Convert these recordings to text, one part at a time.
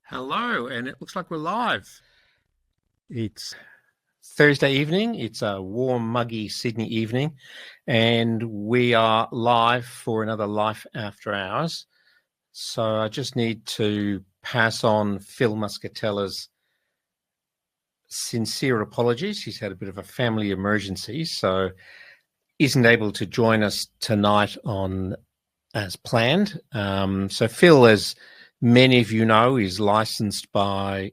Hello, and it looks like we're live. It's Thursday evening. It's a warm, muggy Sydney evening, and we are live for another Life After Hours. So I just need to pass on Phil Muscatella's sincere apologies. He's had a bit of a family emergency, so isn't able to join us tonight as planned. So Phil, as many of you know, is licensed by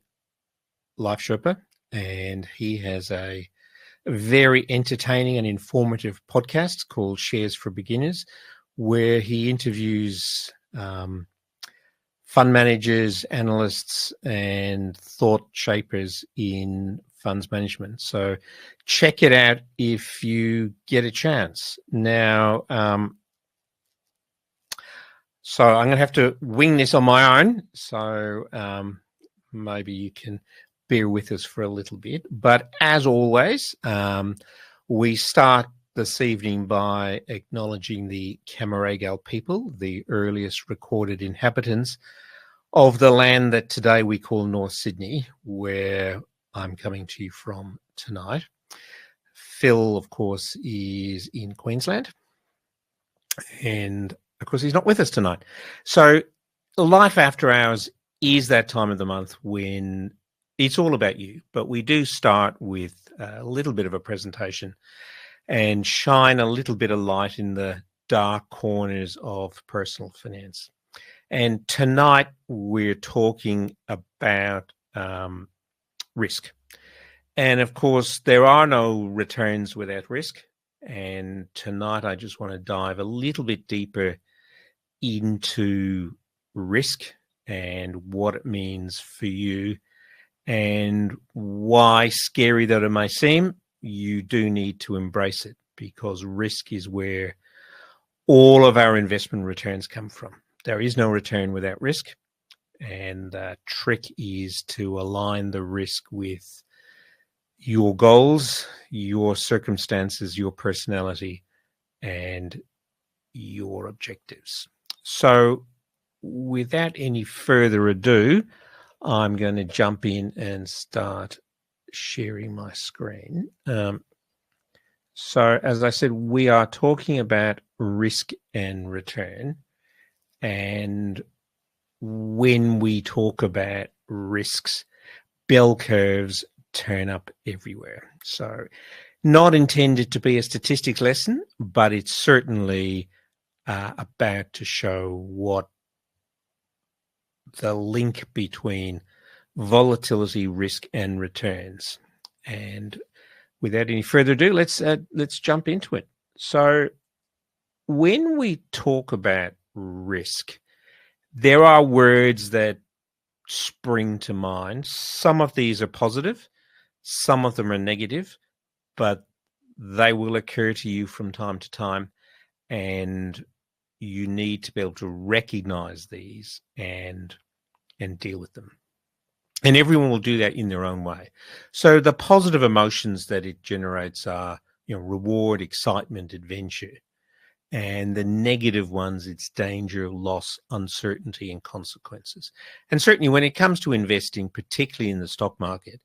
Life Sherpa, and he has a very entertaining and informative podcast called Shares for Beginners, where he interviews fund managers, analysts, and thought shapers in funds management. So check it out if you get a chance. Now, so I'm going to have to wing this on my own. So maybe you can bear with us for a little bit. But as always, we start this evening by acknowledging the Camaragal people, the earliest recorded inhabitants of the land that today we call North Sydney, where I'm coming to you from tonight. Phil, of course, is in Queensland, and of course, he's not with us tonight. So Life After Hours is that time of the month when it's all about you, but we do start with a little bit of a presentation and shine a little bit of light in the dark corners of personal finance. And tonight we're talking about risk. And of course, there are no returns without risk. And tonight I just want to dive a little bit deeper into risk and what it means for you, and why, scary that it may seem, you do need to embrace it, because risk is where all of our investment returns come from. There is no return without risk, and the trick is to align the risk with your goals, your circumstances, your personality, and your objectives. So without any further ado, I'm going to jump in and start sharing my screen. So as I said, we are talking about risk and return. And when we talk about risks, bell curves turn up everywhere. So not intended to be a statistics lesson, but it's certainly about to show what the link between volatility, risk, and returns. And without any further ado, let's jump into it. So when we talk about risk, there are words that spring to mind. Some of these are positive, some of them are negative, but they will occur to you from time to time, and you need to be able to recognize these and deal with them. And everyone will do that in their own way. So the positive emotions that it generates are, reward, excitement, adventure. And the negative ones, it's danger, loss, uncertainty, and consequences. And certainly when it comes to investing, particularly in the stock market,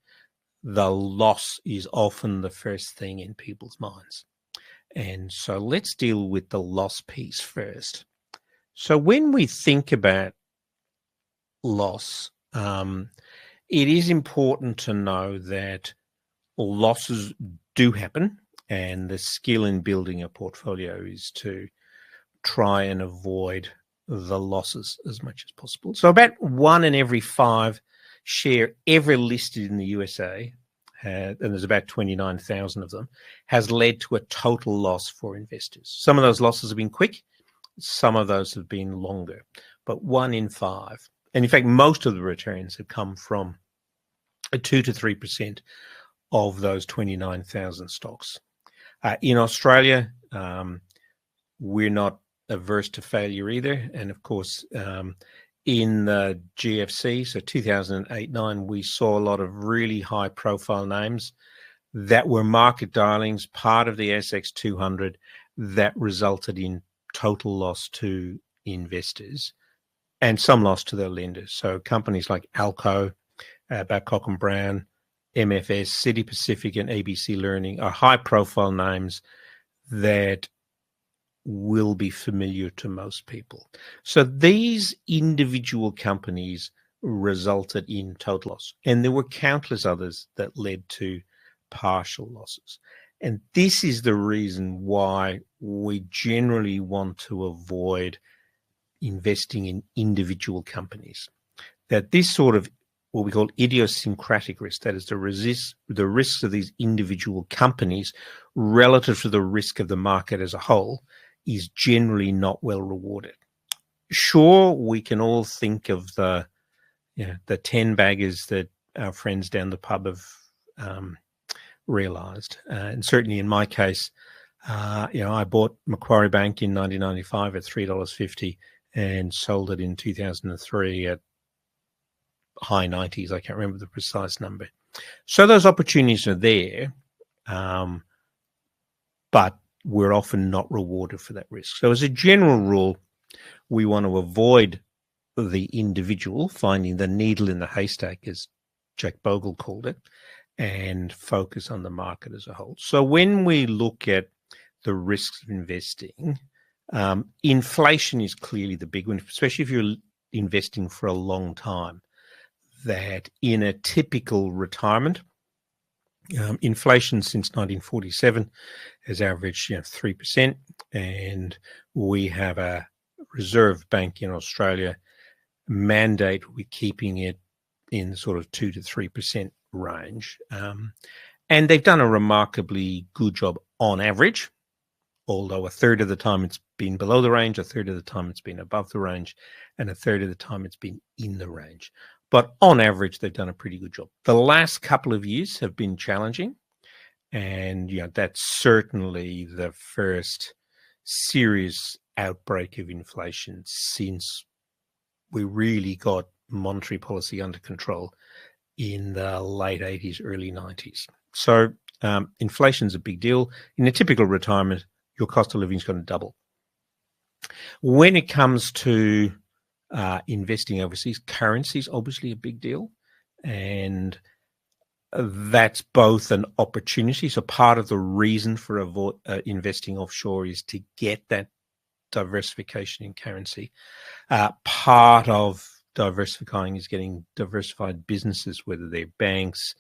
the loss is often the first thing in people's minds. And so let's deal with the loss piece first. So when we think about loss, it is important to know that losses do happen, and the skill in building a portfolio is to try and avoid the losses as much as possible. So about 1 in every 5 share ever listed in the USA, and there's about 29,000 of them, has led to a total loss for investors. Some of those losses have been quick, some of those have been longer, but 1 in 5. And in fact, most of the returns have come from 2 to 3% of those 29,000 stocks. In Australia, we're not averse to failure either. And of course, in the GFC, so 2008-9, we saw a lot of really high profile names that were market darlings, part of the ASX 200, that resulted in total loss to investors. and some loss to their lenders. So companies like Alco, Babcock and Brown, MFS, City Pacific, and ABC Learning are high-profile names that will be familiar to most people. So these individual companies resulted in total loss, and there were countless others that led to partial losses. And this is the reason why we generally want to avoid investing in individual companies. That this sort of what we call idiosyncratic risk, that is the risks of these individual companies relative to the risk of the market as a whole, is generally not well rewarded. Sure, we can all think of the 10 baggers that our friends down the pub have realized. And certainly in my case, I bought Macquarie Bank in 1995 at $3.50 and sold it in 2003 at high 90s. I can't remember the precise number. So those opportunities are there, but we're often not rewarded for that risk. So as a general rule, we want to avoid the individual, finding the needle in the haystack, as Jack Bogle called it, and focus on the market as a whole. So when we look at the risks of investing, inflation is clearly the big one, especially if you're investing for a long time. That in a typical retirement, inflation since 1947 has averaged 3%, and we have a Reserve Bank in Australia mandate with keeping it in sort of 2 to 3% range. And they've done a remarkably good job on average, although a third of the time it's been below the range, a third of the time it's been above the range, and a third of the time it's been in the range. But on average, they've done a pretty good job. The last couple of years have been challenging, and that's certainly the first serious outbreak of inflation since we really got monetary policy under control in the late 80s, early 90s. So inflation's a big deal. In a typical retirement, your cost of living is going to double. When it comes to investing overseas, currency is obviously a big deal, and that's both an opportunity. So part of the reason for investing offshore is to get that diversification in currency. Part of diversifying is getting diversified businesses, whether they're banks,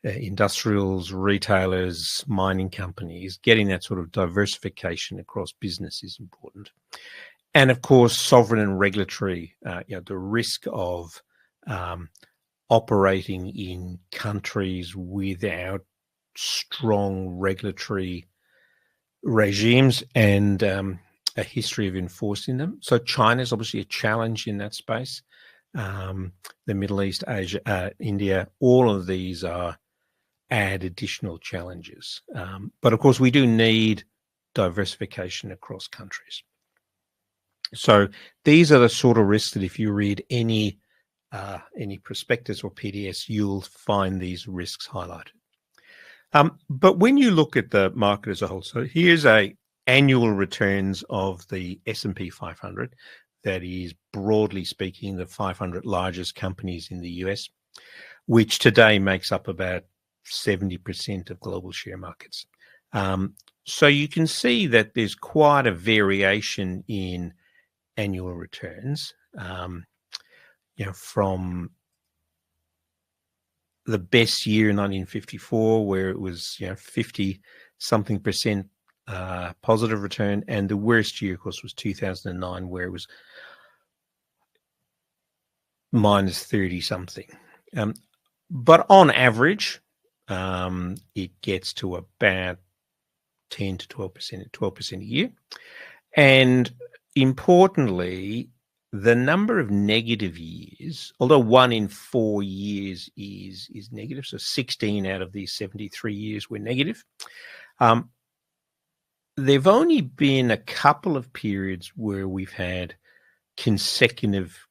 industrials, retailers, mining companies. Getting that sort of diversification across business is important. And of course, sovereign and regulatory, the risk of operating in countries without strong regulatory regimes and a history of enforcing them. So China is obviously a challenge in that space. The Middle East, Asia, India, all of these add additional challenges. But of course, we do need diversification across countries. So these are the sort of risks that if you read any prospectus or PDS, you'll find these risks highlighted. But when you look at the market as a whole, so here's annual returns of the S&P 500. That is, broadly speaking, the 500 largest companies in the US, which today makes up about 70% of global share markets. So you can see that there's quite a variation in annual returns, from the best year in 1954, where it was 50-something% positive return, and the worst year, of course, was 2009, where it was minus 30-something. But on average, it gets to about 10 to 12% a year, and importantly, the number of negative years, although 1 in 4 years is negative, so 16 out of these 73 years were negative. There've only been a couple of periods where we've had consecutive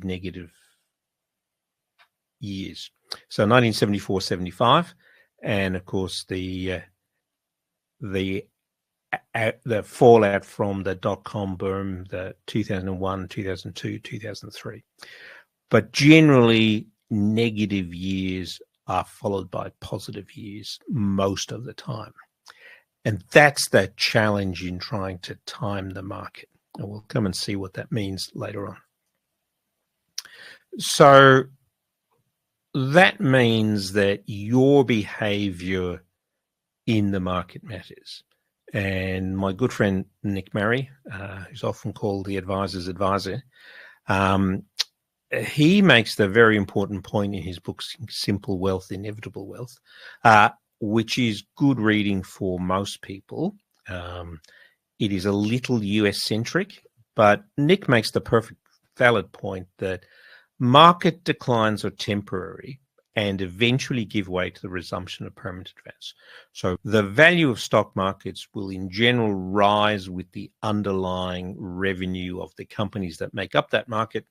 negative years. So 1974-75, and of course the the fallout from the dot-com boom, the 2001, 2002, 2003. But generally, negative years are followed by positive years most of the time. And that's the challenge in trying to time the market. And we'll come and see what that means later on. So that means that your behavior in the market matters. And my good friend Nick Murray, who's often called the advisor's advisor, he makes the very important point in his book, Simple Wealth, Inevitable Wealth, which is good reading for most people. It is a little US-centric, but Nick makes the perfect valid point that market declines are temporary and eventually give way to the resumption of permanent advance. So the value of stock markets will in general rise with the underlying revenue of the companies that make up that market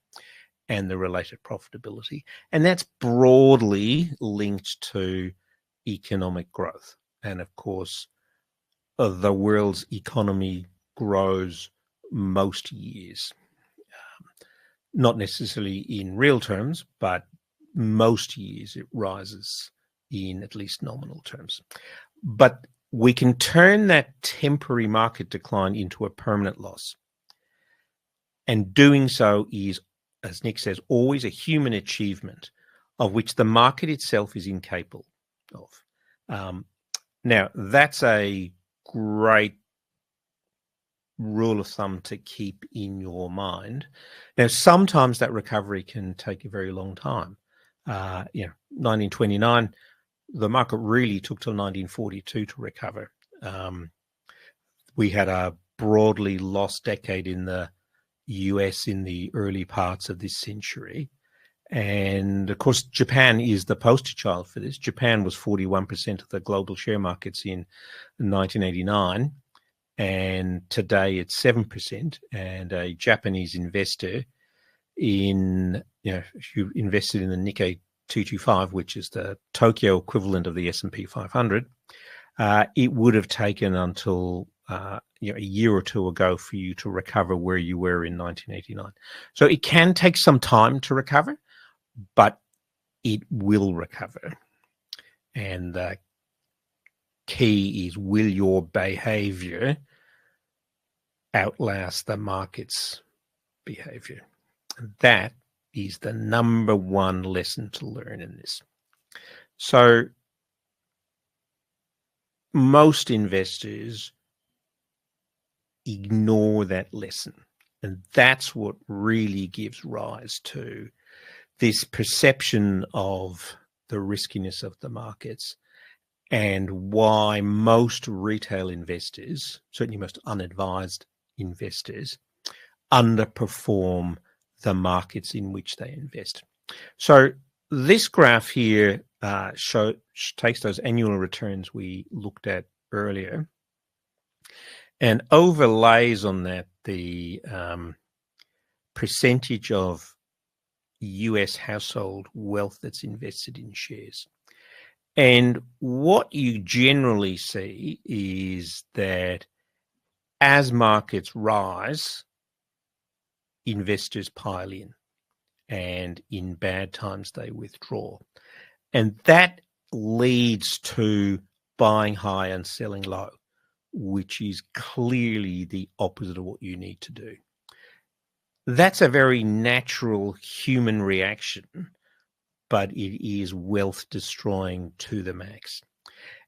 and the related profitability. And that's broadly linked to economic growth. And of course, the world's economy grows most years. Not necessarily in real terms, but most years it rises in at least nominal terms. But we can turn that temporary market decline into a permanent loss. And doing so is, as Nick says, always a human achievement of which the market itself is incapable of. Now, that's a great rule of thumb to keep in your mind. Now, sometimes that recovery can take a very long time. 1929, the market really took till 1942 to recover. We had a broadly lost decade in the US in the early parts of this century. And of course, Japan is the poster child for this. Japan was 41% of the global share markets in 1989. And today it's 7%. And a Japanese investor who invested in the Nikkei 225, which is the Tokyo equivalent of the S&P 500, it would have taken until a year or two ago for you to recover where you were in 1989. So it can take some time to recover, but it will recover. And the key is, will your behavior outlast the market's behavior? And that is the number one lesson to learn in this. So most investors ignore that lesson. And that's what really gives rise to this perception of the riskiness of the markets, and why most retail investors, certainly most unadvised investors, underperform the markets in which they invest. So this graph here takes those annual returns we looked at earlier and overlays on that the percentage of US household wealth that's invested in shares. And what you generally see is that as markets rise, investors pile in, and in bad times they withdraw. And that leads to buying high and selling low, which is clearly the opposite of what you need to do. That's a very natural human reaction, but it is wealth destroying to the max.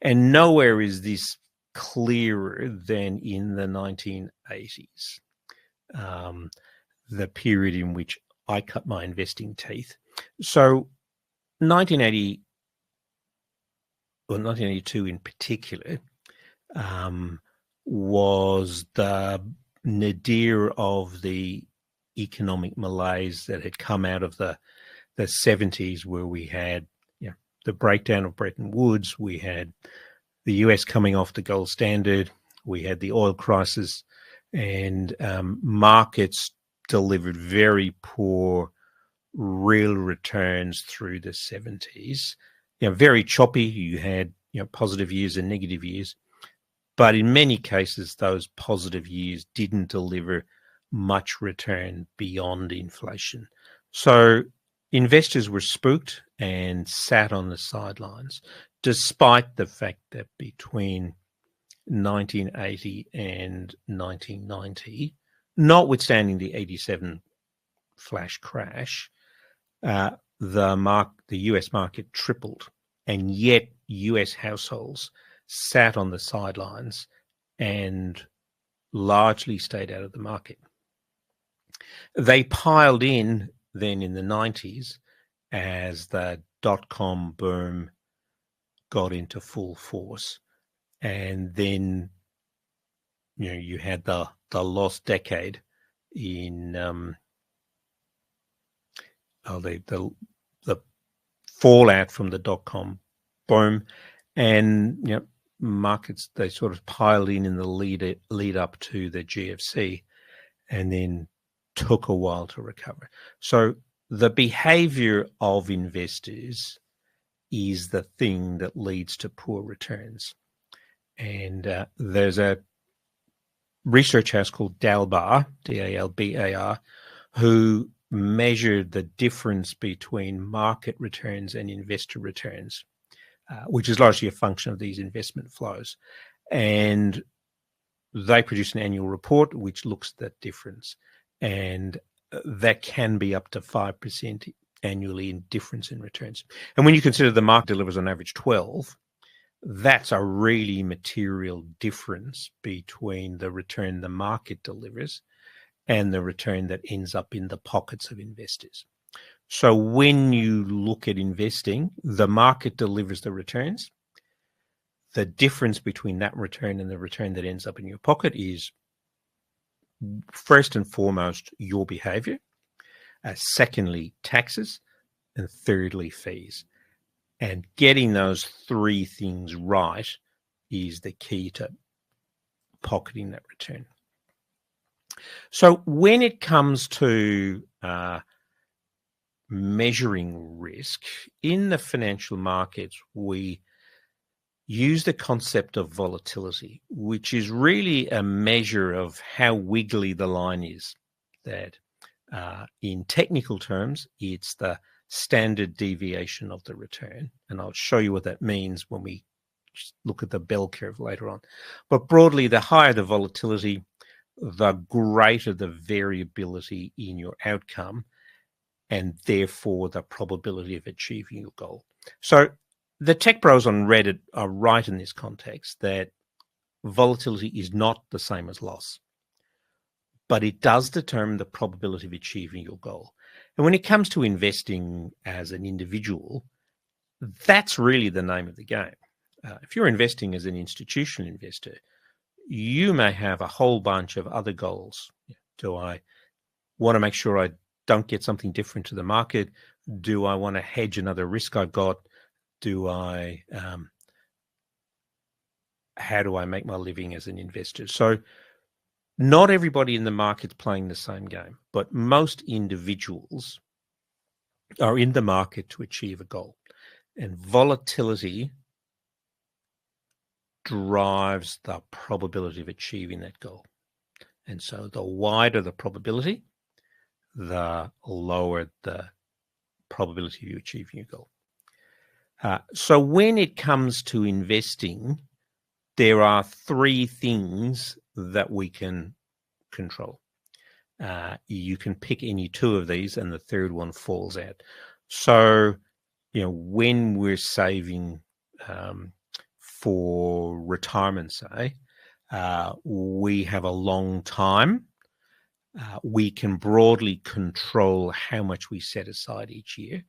And nowhere is this clearer than in the 1980s, the period in which I cut my investing teeth. So 1980, or 1982 in particular, was the nadir of the economic malaise that had come out of the 70s, where we had the breakdown of Bretton Woods, we had the US coming off the gold standard, we had the oil crisis, and markets delivered very poor real returns through the 70s. Very choppy. You had positive years and negative years. But in many cases, those positive years didn't deliver much return beyond inflation. So investors were spooked and sat on the sidelines, despite the fact that between 1980 and 1990, notwithstanding the 87 flash crash, the US market tripled, and yet US households sat on the sidelines and largely stayed out of the market. They piled in then in the 90s as the dot-com boom got into full force. And then, you had the lost decade in the fallout from the dot-com boom, and markets, they sort of piled in the lead up to the GFC, and then took a while to recover. So the behavior of investors is the thing that leads to poor returns. And there's a research house called Dalbar, Dalbar, who measured the difference between market returns and investor returns, which is largely a function of these investment flows. And they produce an annual report which looks at that difference. And that can be up to 5% annually in difference in returns. And when you consider the market delivers on average 12, that's a really material difference between the return the market delivers and the return that ends up in the pockets of investors. So when you look at investing, the market delivers the returns. The difference between that return and the return that ends up in your pocket is, first and foremost, your behavior. Secondly, taxes. And thirdly, fees. And getting those three things right is the key to pocketing that return. So when it comes to measuring risk in the financial markets, we use the concept of volatility, which is really a measure of how wiggly the line is. That in technical terms, it's the standard deviation of the return. And I'll show you what that means when we look at the bell curve later on. But broadly, the higher the volatility, the greater the variability in your outcome, and therefore the probability of achieving your goal. So the tech bros on Reddit are right in this context that volatility is not the same as loss, but it does determine the probability of achieving your goal. And when it comes to investing as an individual, that's really the name of the game. If you're investing as an institutional investor, you may have a whole bunch of other goals. Do I want to make sure I don't get something different to the market? Do I want to hedge another risk I've got? How do I make my living as an investor? So not everybody in the market's playing the same game, but most individuals are in the market to achieve a goal. And volatility drives the probability of achieving that goal. And so the wider the probability, the lower the probability of you achieving your goal. So when it comes to investing, there are three things that we can control. You can pick any two of these and the third one falls out. So, when we're saving for retirement, say, we have a long time. We can broadly control how much we set aside each year.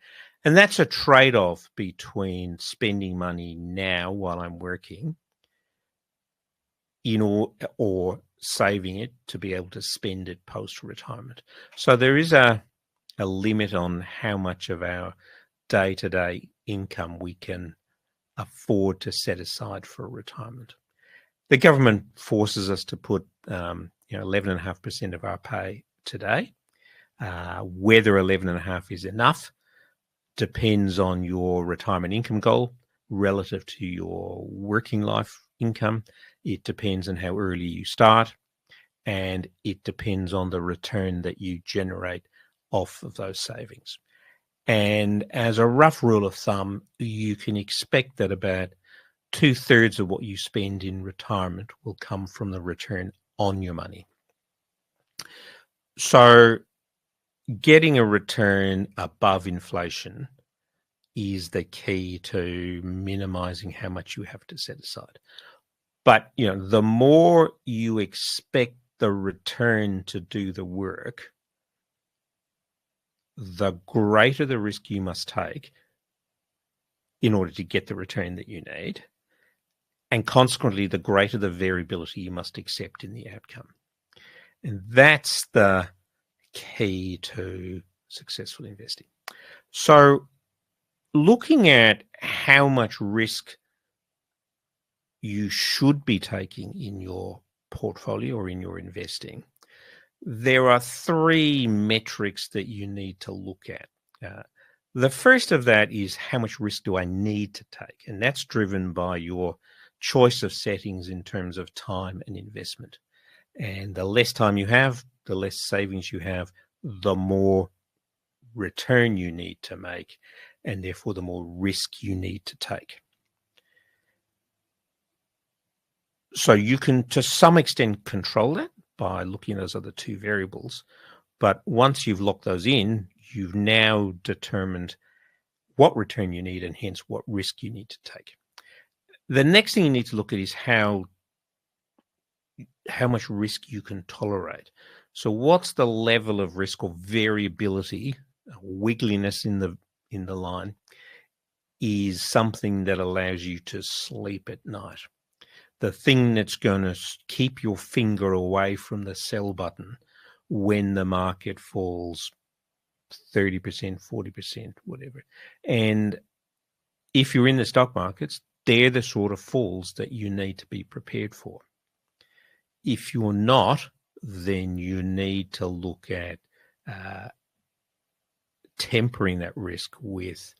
And that's a trade-off between spending money now while I'm working or saving it to be able to spend it post-retirement. So there is a limit on how much of our day-to-day income we can afford to set aside for retirement. The government forces us to put 11.5% of our pay today. Whether 11.5% is enough depends on your retirement income goal relative to your working life income. It depends on how early you start, and it depends on the return that you generate off of those savings. And as a rough rule of thumb, you can expect that about 2/3 of what you spend in retirement will come from the return on your money. So getting a return above inflation is the key to minimizing how much you have to set aside. But, the more you expect the return to do the work, the greater the risk you must take in order to get the return that you need. And consequently, the greater the variability you must accept in the outcome. And that's the key to successful investing. So looking at how much risk you should be taking in your portfolio or in your investing, there are 3 metrics that you need to look at. The first of that is, how much risk do I need to take? And that's driven by your choice of settings in terms of time and investment. And the less time you have, the less savings you have, the more return you need to make, and therefore the more risk you need to take. So you can, to some extent, control that by looking at those other 2 variables. But once you've locked those in, you've now determined what return you need and hence what risk you need to take. The next thing you need to look at is how much risk you can tolerate. So what's the level of risk or variability, wiggliness in the line, is something that allows you to sleep at night. The thing that's going to keep your finger away from the sell button when the market falls 30%, 40%, whatever. And if you're in the stock markets, they're the sort of falls that you need to be prepared for. If you're not, then you need to look at tempering that risk with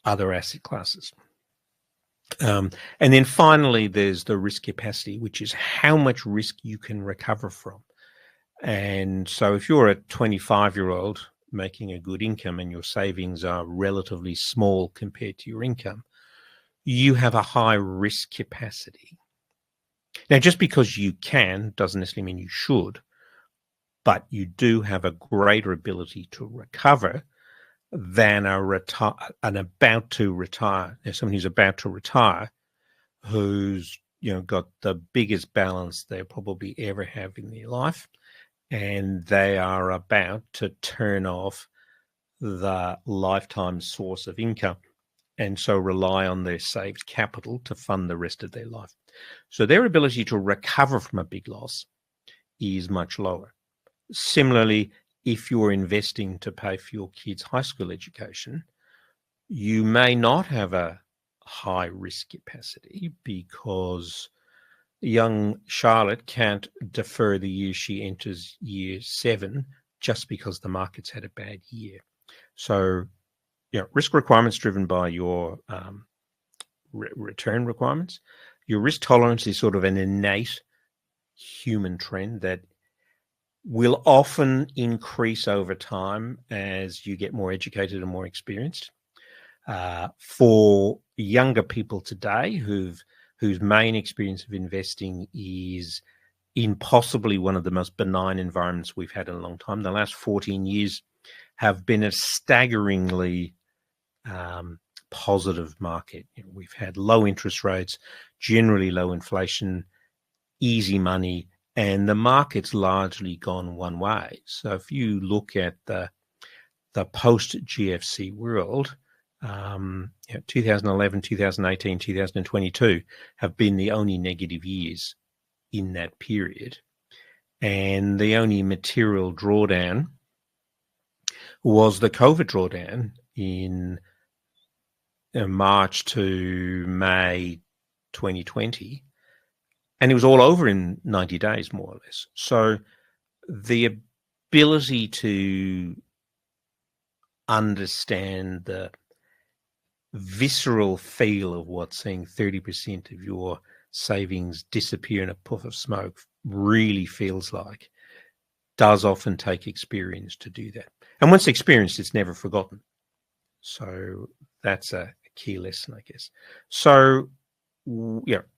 other asset classes. And then finally, there's the risk capacity, which is how much risk you can recover from. And so if you're a 25-year-old making a good income and your savings are relatively small compared to your income, you have a high risk capacity. Now, just because you can doesn't necessarily mean you should, but you do have a greater ability to recover than an about to retire. Now, someone who's about to retire, who's got the biggest balance they'll probably ever have in their life, and they are about to turn off the lifetime source of income, and so rely on their saved capital to fund the rest of their life. So their ability to recover from a big loss is much lower. Similarly, if you're investing to pay for your kids' high school education, you may not have a high risk capacity because young Charlotte can't defer the year she enters year 7 just because the market's had a bad year. So, risk requirements driven by your return requirements. Your risk tolerance is sort of an innate human trend that will often increase over time as you get more educated and more experienced. For younger people today whose main experience of investing is in possibly one of the most benign environments we've had in a long time, the last 14 years have been a staggeringly positive market. We've had low interest rates, generally low inflation, easy money, and the market's largely gone one way. So if you look at the post-GFC world, 2011, 2018, 2022 have been the only negative years in that period. And the only material drawdown was the COVID drawdown in March to May 2020. And it was all over in 90 days, more or less. So the ability to understand the visceral feel of what seeing 30% of your savings disappear in a puff of smoke really feels like does often take experience to do that. And once experienced, it's never forgotten. So that's a key lesson, I guess. So,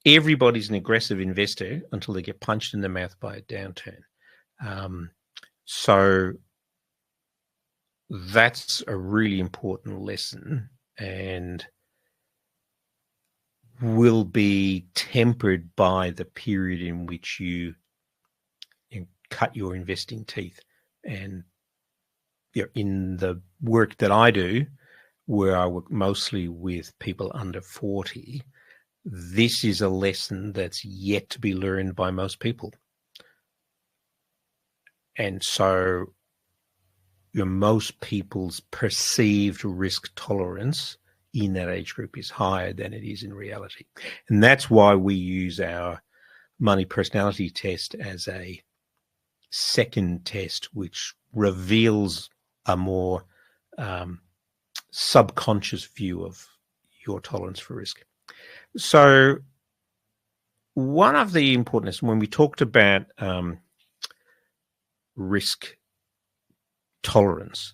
everybody's an aggressive investor until they get punched in the mouth by a downturn. So that's a really important lesson, and will be tempered by the period in which you cut your investing teeth. And in the work that I do, where I work mostly with people under 40, this is a lesson that's yet to be learned by most people. And so most people's perceived risk tolerance in that age group is higher than it is in reality. And that's why we use our money personality test as a second test, which reveals a more subconscious view of your tolerance for risk. So one of the importance, when we talked about risk tolerance,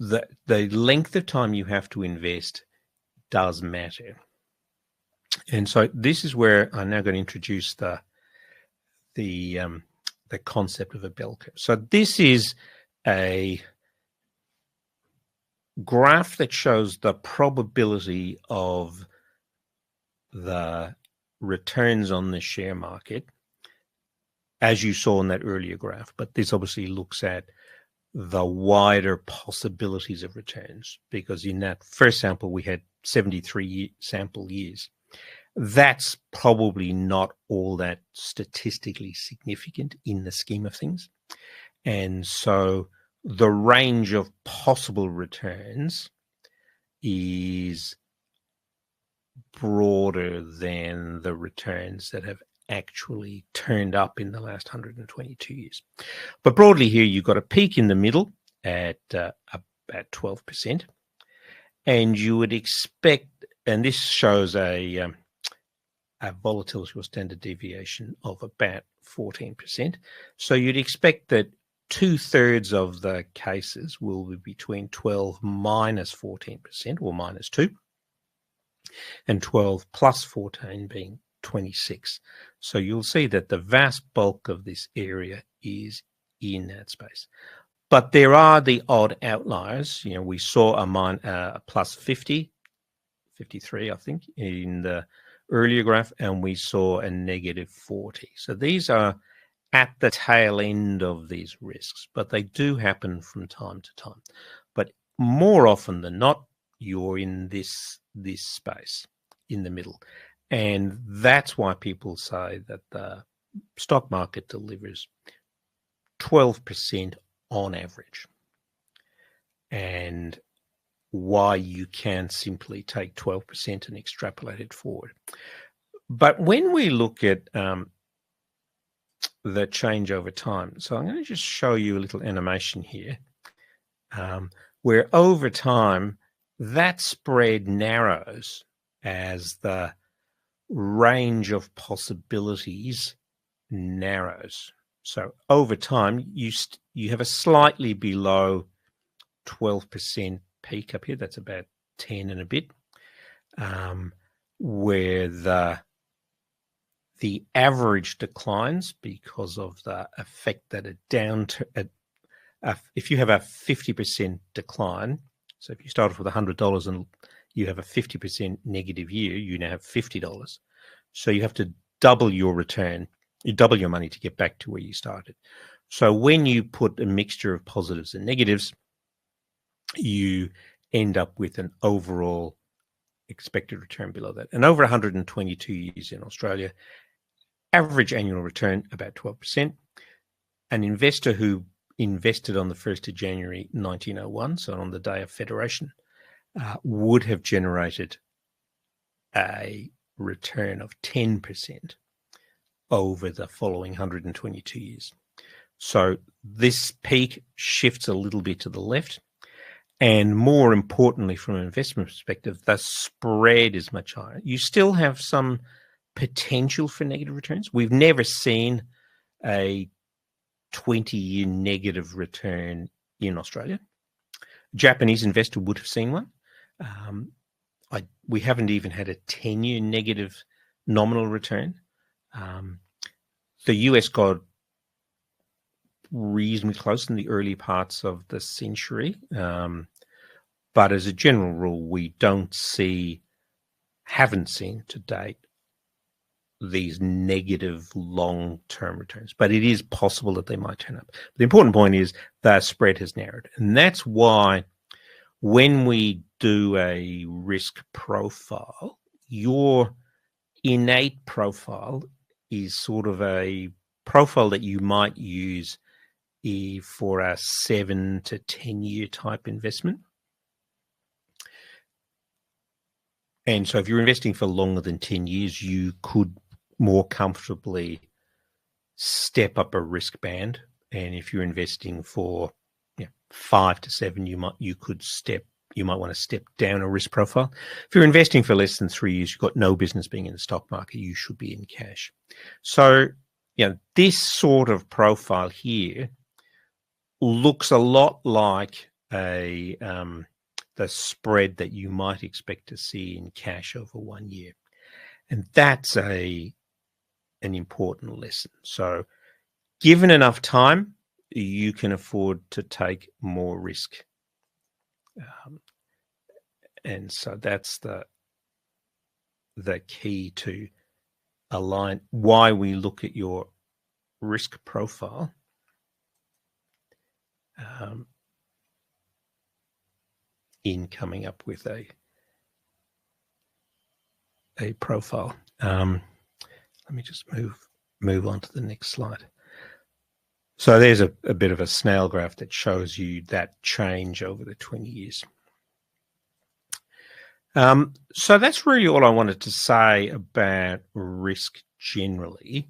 the length of time you have to invest does matter. And so this is where I'm now going to introduce the concept of a bell curve. So this is a graph that shows the probability of the returns on the share market, as you saw in that earlier graph. But this obviously looks at the wider possibilities of returns, because in that first sample we had 73 sample years. That's probably not all that statistically significant in the scheme of things. And so the range of possible returns is broader than the returns that have actually turned up in the last 122 years. But broadly here, you've got a peak in the middle at about 12%. And you would expect, and this shows a volatility or standard deviation of about 14%. So you'd expect that 2/3 of the cases will be between 12 minus 14% or minus 2, and 12 plus 14 being 26. So you'll see that the vast bulk of this area is in that space. But there are the odd outliers. We saw a plus 50, 53, I think, in the earlier graph, and we saw a negative 40. So these are at the tail end of these risks, but they do happen from time to time. But more often than not, you're in this space in the middle. And that's why people say that the stock market delivers 12% on average, and why you can simply take 12% and extrapolate it forward. But when we look at the change over time, so I'm going to just show you a little animation here, where over time that spread narrows as the range of possibilities narrows. So over time, you have a slightly below 12% peak up here. That's about 10 and a bit, where the average declines because of the effect that if you have a 50% decline, so if you start off with $100 and you have a 50% negative year, you now have $50. So you have to double your return. You double your money to get back to where you started. So when you put a mixture of positives and negatives, you end up with an overall expected return below that. And over 122 years in Australia, average annual return about 12%. An investor who invested on the 1st of January 1901, so on the day of Federation, would have generated a return of 10% over the following 122 years. So this peak shifts a little bit to the left, And more importantly, from an investment perspective, the spread is much higher. You still have some potential for negative returns. We've never seen a 20-year negative return in Australia. A Japanese investor would have seen one. We haven't even had a 10-year negative nominal return. The US got reasonably close in the early parts of the century. But as a general rule, we haven't seen to date these negative long-term returns. But it is possible that they might turn up. The important point is the spread has narrowed. And that's why when we do a risk profile, your innate profile is sort of a profile that you might use for a 7 to 10-year type investment. And so if you're investing for longer than 10 years, you could more comfortably step up a risk band. And if you're investing for 5 to 7, you might want to step down a risk profile. If you're investing for less than 3 years, you've got no business being in the stock market. You should be in cash. So, this sort of profile here looks a lot like the spread that you might expect to see in cash over 1 year. And that's an important lesson. So given enough time, you can afford to take more risk. And so that's the key to align why we look at your risk profile. In coming up with a profile. Let me just move on to the next slide. So there's a bit of a snail graph that shows you that change over the 20 years. So that's really all I wanted to say about risk generally.